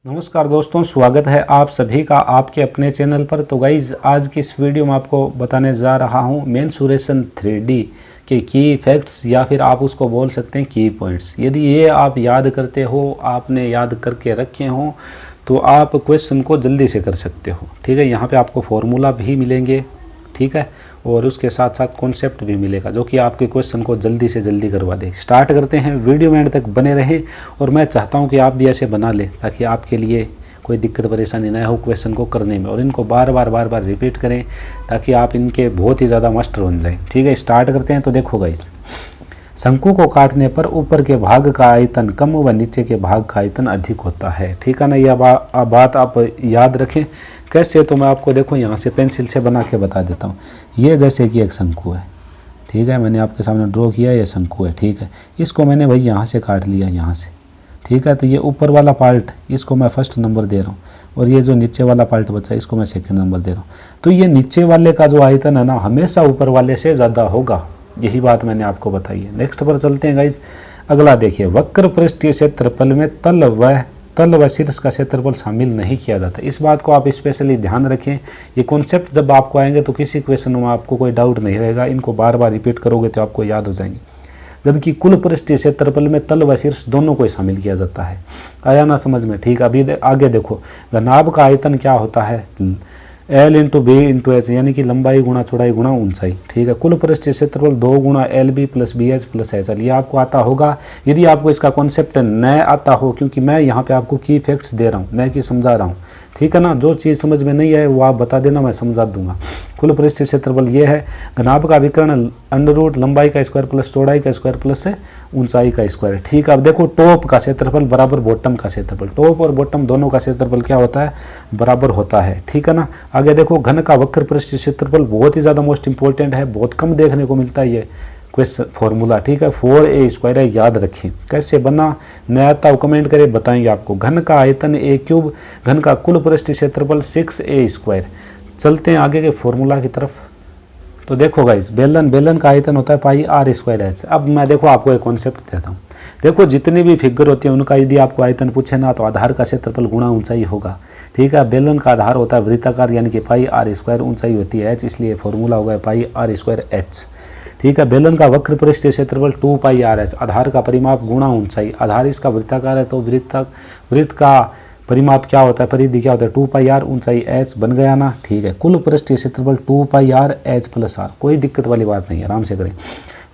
नमस्कार दोस्तों, स्वागत है आप सभी का आपके अपने चैनल पर। तो गाइज आज की इस वीडियो में आपको बताने जा रहा हूँ मेंसुरेशन 3D के की फैक्ट्स या फिर आप उसको बोल सकते हैं की पॉइंट्स। यदि ये आप याद करते हो, आपने याद करके रखे हों, तो आप क्वेश्चन को जल्दी से कर सकते हो। ठीक है, यहाँ पे आपको फॉर्मूला भी मिलेंगे, ठीक है, और उसके साथ साथ कॉन्सेप्ट भी मिलेगा जो कि आपके क्वेश्चन को जल्दी से जल्दी करवा दे। स्टार्ट करते हैं, वीडियो में एंड तक बने रहें और मैं चाहता हूं कि आप भी ऐसे बना लें ताकि आपके लिए कोई दिक्कत परेशानी ना हो क्वेश्चन को करने में, और इनको बार बार रिपीट करें ताकि आप इनके बहुत ही ज़्यादा मास्टर बन जाएं। ठीक है, स्टार्ट करते हैं। तो देखो गाइस, शंकु को काटने पर ऊपर के भाग का आयतन कम व नीचे के भाग का आयतन अधिक होता है। ठीक है ना, यह बात आप याद रखें। कैसे, तो मैं आपको देखो यहाँ से पेंसिल से बना के बता देता हूँ। ये जैसे कि एक शंकु है, ठीक है, मैंने आपके सामने ड्रॉ किया, ये शंकु है, ठीक है। इसको मैंने भाई यहाँ से काट लिया, यहाँ से, ठीक है। तो ये ऊपर वाला पार्ट इसको मैं फर्स्ट नंबर दे रहा हूँ और ये जो नीचे वाला पार्ट बचा इसको मैं सेकंड नंबर दे रहा हूँ। तो ये नीचे वाले का जो आयतन है ना, हमेशा ऊपर वाले से ज़्यादा होगा, यही बात मैंने आपको बताई है। नेक्स्ट पर चलते हैं गाइज। अगला देखिए, वक्र पृष्ठीय क्षेत्रफल में तल व शीर्ष का क्षेत्रफल शामिल नहीं किया जाता। इस बात को आप स्पेशली ध्यान रखें। ये कॉन्सेप्ट जब आपको आएंगे तो किसी क्वेश्चन में आपको कोई डाउट नहीं रहेगा, इनको बार बार रिपीट करोगे तो आपको याद हो जाएंगे। जबकि कुल पृष्ठीय क्षेत्रफल में तल व शीर्ष दोनों को शामिल किया जाता है। आया ना समझ में? ठीक। अभी आगे देखो, घनाभ का आयतन क्या होता है? L into B into H, यानी कि लंबाई गुणा चौड़ाई गुणा ऊंचाई। ठीक है, कुल पृष्ठीय क्षेत्रफल 2 गुणा LB plus BH plus HL। ये आपको आता होगा। यदि आपको इसका कॉन्सेप्ट न आता हो, क्योंकि मैं यहाँ पे आपको की फैक्ट्स दे रहा हूँ, न कि समझा रहा हूँ, ठीक है ना। जो चीज़ समझ में नहीं है वो आप बता देना, मैं समझा दूंगा। कुल पृष्ठीय क्षेत्रफल ये है। घनाभ का विकर्ण अंडर लंबाई का स्क्वायर प्लस चौड़ाई का स्क्वायर प्लस ऊंचाई का स्क्वायर। ठीक है, अब देखो, टॉप का क्षेत्रफल बराबर बॉटम का क्षेत्रफल। टॉप और बॉटम दोनों का क्षेत्रफल क्या होता है? बराबर होता है। ठीक है ना। आगे देखो, घन का वक्र पृष्ठीय क्षेत्रफल बहुत ही ज़्यादा मोस्ट इंपॉर्टेंट है, बहुत कम देखने को मिलता है ये क्वेश्चन फॉर्मूला। ठीक है, 4a स्क्वायर है, याद रखें। कैसे बना, नया आता हो कमेंट करें, बताएंगे आपको। घन का आयतन a क्यूब, घन का कुल पृष्ठीय क्षेत्रफल 6a स्क्वायर। चलते हैं आगे के फॉर्मूला की तरफ। तो देखो गाइस, बेलन का आयतन होता है पाई r स्क्वायर एच। अब मैं देखो आपको एक कॉन्सेप्ट देता हूँ। देखो, जितनी भी फिगर होती है उनका यदि आपको आयतन पूछे ना, तो आधार का क्षेत्रफल गुणा ऊंचाई होगा। ठीक है, बेलन का आधार होता है वृत्ताकार, यानी कि पाई r स्क्वायर, ऊंचाई होती है h, इसलिए फॉर्मूला होगा पाई r स्क्वायर h। ठीक है, बेलन का वक्र पृष्ठीय क्षेत्रफल 2 पाई r h, आधार का परिमाप गुणा ऊंचाई। आधार इसका वृत्ताकार है तो वृत्त का परिमाप क्या होता है, परिधि क्या होता है? 2 पाई r, ऊंचाई h। बन गया ना? ठीक है, कुल पृष्ठीय क्षेत्रफल 2 पाई r h प्लस r। कोई दिक्कत वाली बात नहीं है, आराम से करें।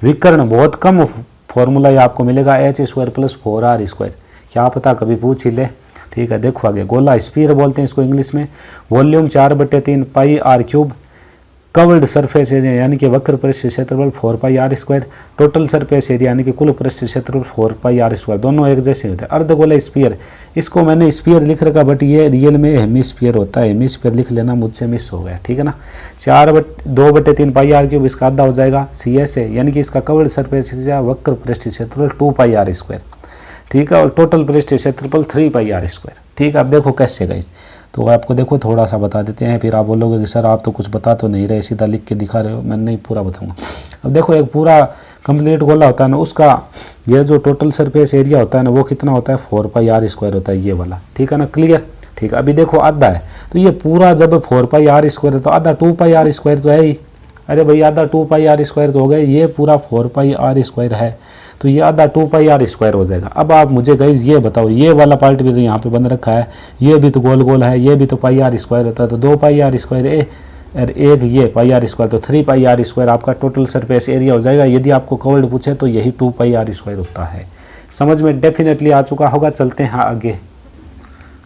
विकर्ण बहुत कम फॉर्मूला ये आपको मिलेगा, h square plus 4r square. क्या पता कभी पूछ ही ले। ठीक है, देखो आगे, गोला स्फीयर बोलते हैं इसको इंग्लिश में। वॉल्यूम 4/3 पाई r cube. Curved surface area, यानी कि वक्र पृष्ठीय क्षेत्रफल 4 पाई r square. Total surface area, यानी कि कुल पृष्ठीय क्षेत्रफल 4 पाई r स्क्वायर। दोनों एक जैसे होते हैं। अर्धगोला स्फीयर, इसको मैंने स्फीयर लिख रखा, बट ये रियल में हेमिस्फीयर होता है। हेमिस्फीयर लिख लेना, मुझसे मिस हो गया। ठीक है ना। 2/3 पाई r क्यूब, इसका आधा हो जाएगा CS है, यानी कि इसका कवर्ड सरफेस एरिया वक्र पृष्ठीय क्षेत्रफल 2 पाई r स्क्वायर। ठीक है, और टोटल पृष्ठीय क्षेत्रफल 3 पाई r स्क्वायर। ठीक है, अब देखो कैसे गाइस, तो आपको देखो थोड़ा सा बता देते हैं, फिर आप बोलोगे कि सर आप तो कुछ बता तो नहीं रहे, सीधा लिख के दिखा रहे हो। मैं नहीं पूरा बताऊंगा। अब देखो, एक पूरा कंप्लीट गोला होता है ना, उसका ये जो टोटल सरफेस एरिया होता है ना, वो कितना होता है? 4 पाई r स्क्वायर होता है, ये वाला। ठीक है ना, क्लियर? ठीक है, अभी देखो आधा है, तो ये पूरा जब 4 पाई r स्क्वायर है तो आधा 2 पाई r स्क्वायर तो है ही। अरे भाई, आधा 2 पाई r स्क्वायर तो हो गए, ये पूरा 4 पाई r स्क्वायर है, तो ये आधा 2 पाई r स्क्वायर हो जाएगा। अब आप मुझे गाइस ये बताओ, ये वाला पार्ट भी तो यहाँ पे बन रखा है, ये भी तो गोल गोल है, ये भी तो पाई r स्क्वायर होता है, तो 2 पाई r स्क्वायर और एक ये पाई r स्क्वायर, तो 3 पाई r स्क्वायर आपका टोटल सरफेस एरिया हो जाएगा। यदि आपको कवर्ड पूछे तो यही 2 पाई r स्क्वायर होता है। समझ में डेफिनेटली आ चुका होगा। चलते हैं आगे।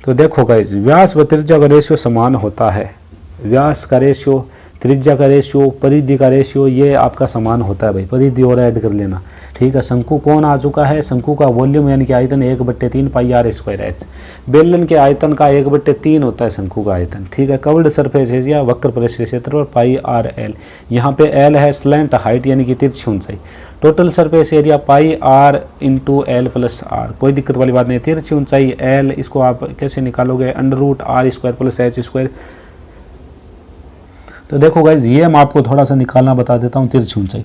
तो देखो गाइस, व्यास व त्रिज्या का रेशियो समान होता है। व्यास का रेशियो, त्रिज्या का रेशियो, परिधि का रेशियो, ये आपका समान होता है भाई। परिधि और ऐड कर लेना। ठीक है, शंकु कौन आ चुका है? शंकु का वॉल्यूम यानी कि आयतन 1/3 पाई r स्क्वायर h। बेलन के आयतन का 1/3 होता है शंकु का आयतन। ठीक है, कवर्ड सरफेस एरिया वक्र पृष्ठीय क्षेत्रफल पाई r l। यहाँ पे l है स्लैंट हाइट, यानी कि तिरछी ऊंचाई। Total surface area pi r into l plus r। कोई दिक्कत वाली बात नहीं। तिरछी ऊंचाई l, इसको आप कैसे निकालोगे? √r square plus h square. तो देखो गाइज, ये मैं आपको थोड़ा सा निकालना बता देता हूँ, तिरछी ऊंचाई।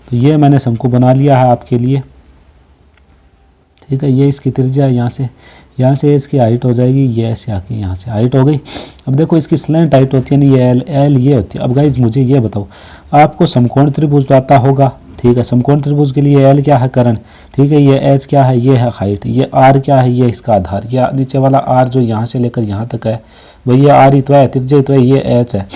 तो ये मैंने शंकु बना लिया है आपके लिए। ठीक है। ये इसकी त्रिज्या यहाँ से इसकी हाइट हो जाएगी, ये ऐसे आके यहाँ से हाइट हो गई। अब देखो इसकी स्लैंट हाइट होती है ना, ये एल ये होती है। अब गाइज मुझे ये बताओ, आपको समकोण त्रिभुज आता होगा, ठीक है। समकोण त्रिभुज के लिए एल क्या है, कर्ण, ठीक है। ये एच क्या है, ये है हाइट। ये आर क्या है, ये इसका आधार। या नीचे वाला आर जो यहाँ से लेकर यहाँ तक है वही ये आर ही तो है, त्रिज्या तो है, ये एच है,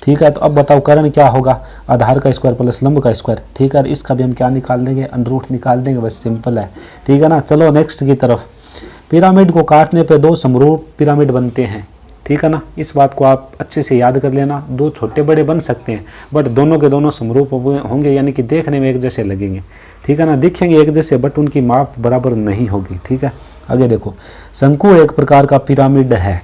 ठीक है। तो अब बताओ कर्ण क्या होगा, आधार का स्क्वायर प्लस लंब का स्क्वायर, ठीक है। इसका भी हम क्या निकाल देंगे, अंडर निकाल देंगे, बस सिंपल है, ठीक है ना। चलो नेक्स्ट की तरफ। पिरामिड को काटने पे दो समरूप पिरामिड बनते हैं, ठीक है ना। इस बात को आप अच्छे से याद कर लेना। दो छोटे बड़े बन सकते हैं बट दोनों के दोनों समरूप होंगे, यानी कि देखने में एक जैसे लगेंगे, ठीक है ना। दिखेंगे एक जैसे बट उनकी माप बराबर नहीं होगी, ठीक है। आगे देखो, शंकु एक प्रकार का पिरामिड है,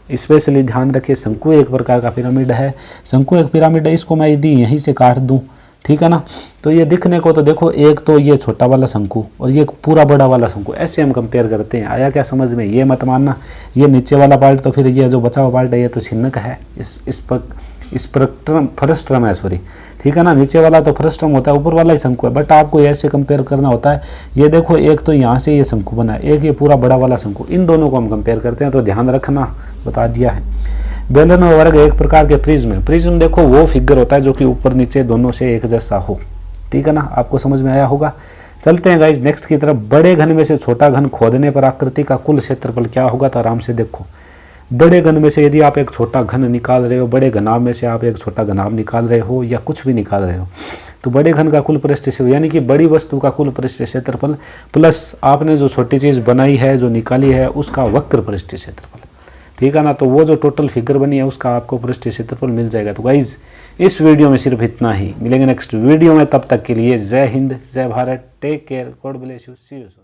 स्पेशली ध्यान रखिए, शंकु एक प्रकार का पिरामिड है। शंकु एक पिरामिड है, इसको मैं यदि यहीं से काट दूं, ठीक है ना, तो ये दिखने को तो देखो एक तो ये छोटा वाला शंकु और ये पूरा बड़ा वाला शंकु, ऐसे हम कंपेयर करते हैं। आया क्या समझ में, ये मत मानना ये नीचे वाला पार्ट तो फिर ये जो बचा हुआ पार्ट है ये तो छिन्नक है, इस फ्रस्ट्रम है, सॉरी, ठीक है ना। नीचे वाला तो फ्रस्ट्रम होता है, ऊपर वाला ही शंकु है, बट आपको ऐसे कंपेयर करना होता है। ये देखो एक तो यहाँ से ये शंकु बना है, एक ये पूरा बड़ा वाला शंकु, इन दोनों को हम कंपेयर करते हैं, तो ध्यान रखना, बता दिया है। बेलन वर्ग एक प्रकार के प्रिज्म, प्रिज्म देखो वो फिगर होता है जो कि ऊपर नीचे दोनों से एक जैसा हो, ठीक है ना। आपको समझ में आया होगा। चलते हैं गाइज नेक्स्ट की तरफ। बड़े घन में से छोटा घन खोदने पर आकृति का कुल क्षेत्रफल क्या होगा, तो आराम से देखो। बड़े घन में से यदि आप एक छोटा घन निकाल रहे हो, बड़े घनाभ में से आप एक छोटा घनाभ निकाल रहे हो या कुछ भी निकाल रहे हो, तो बड़े घन का कुल पृष्ठ क्षेत्रफल यानी कि बड़ी वस्तु का कुल पृष्ठ क्षेत्रफल प्लस आपने जो छोटी चीज़ बनाई है जो निकाली है उसका वक्र पृष्ठ क्षेत्रफल, ठीक है ना। तो वो जो टोटल फिगर बनी है उसका आपको पृष्ठ क्षेत्रफल मिल जाएगा। तो गाइज इस वीडियो में सिर्फ इतना ही, मिलेंगे नेक्स्ट वीडियो में, तब तक के लिए जय हिंद, जय Bharat, take care, God bless you, see you.